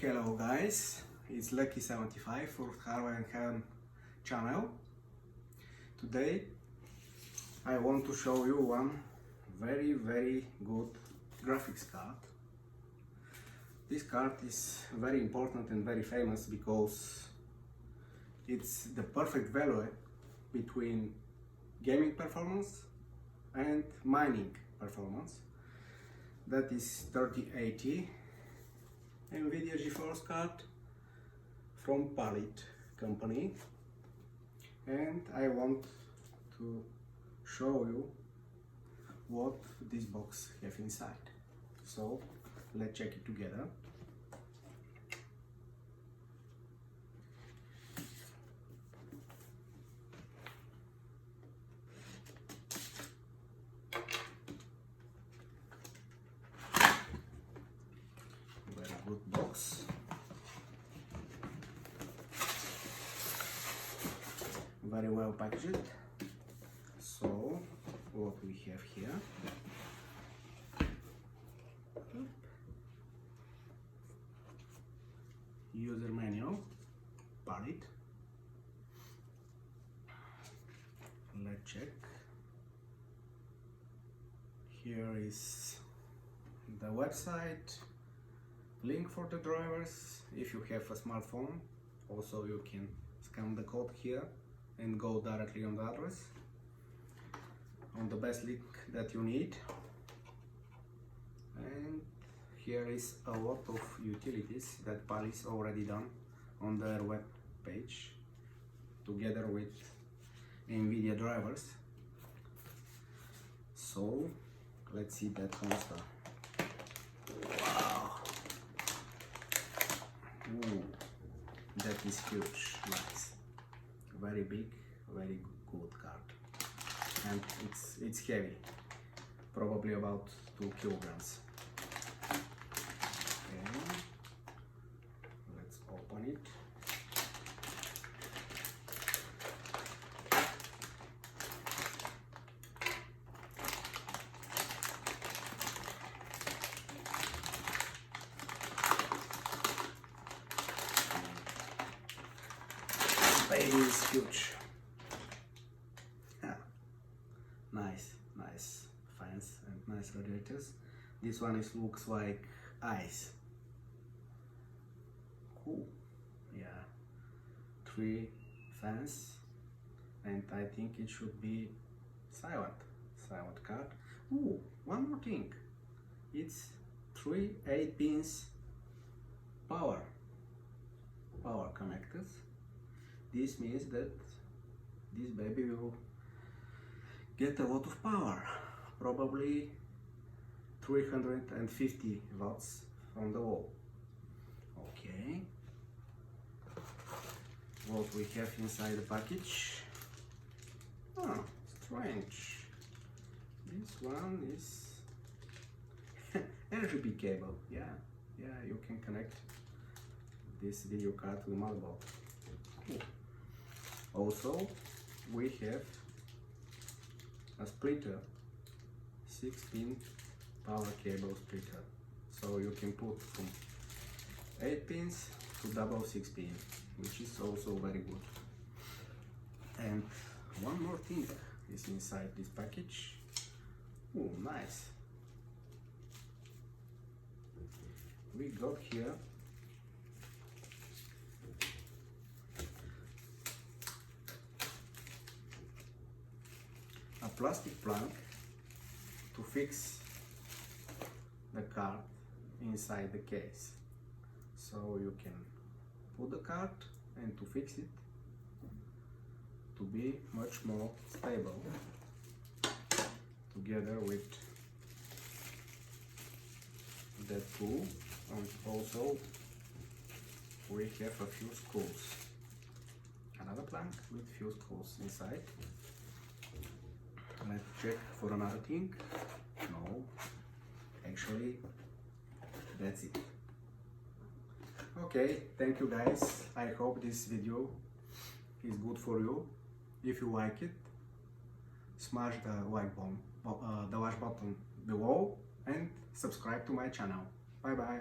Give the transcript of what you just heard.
Hello guys, it's Lucky75 for Hardware and Heaven channel. Today I want to show you one very good graphics card. This card is very important and very famous because it's the perfect value between gaming performance and mining performance. That is 3080 NVIDIA GeForce card from Palit company, and I want to show you what this box have inside. So let's check it together. Very good box. Very well packaged. So what we have here, user manual, Palit. Let's check. Here is the website, link for the drivers. If you have a smartphone, also you can scan the code here and go directly on the address, on the best link that you need. And here is a lot of utilities that Palit already done on their web page together with NVIDIA drivers. So let's see that monster. Wow! Ooh, that is huge, nice. Very big, very good card, and it's heavy, probably about 2 kilograms. Okay, let's open it. Baby is huge. Yeah. Nice fans and nice radiators. This one looks like ice. Cool. Yeah. 3 fans, and I think it should be silent card. Ooh, one more thing. It's 3 8-pins power connectors. This means that this baby will get a lot of power, probably 350 watts from the wall. Okay, what we have inside the package? Oh, strange. This one is RGB cable. Yeah, you can connect this video card to the motherboard. Cool. Also, we have a splitter, 6-pin power cable splitter, so you can put from 8 pins to double 6-pin, which is also very good. And one more thing is inside this package. Oh, nice. We got here a plastic plank to fix the card inside the case, so you can put the card and to fix it to be much more stable, together with that tool. And also we have a few screws, another plank with few screws inside. Let's check for another thing. No, actually that's it. Okay, thank you guys. I hope this video is good for you. If you like it, smash the like button, below, and subscribe to my channel. Bye bye.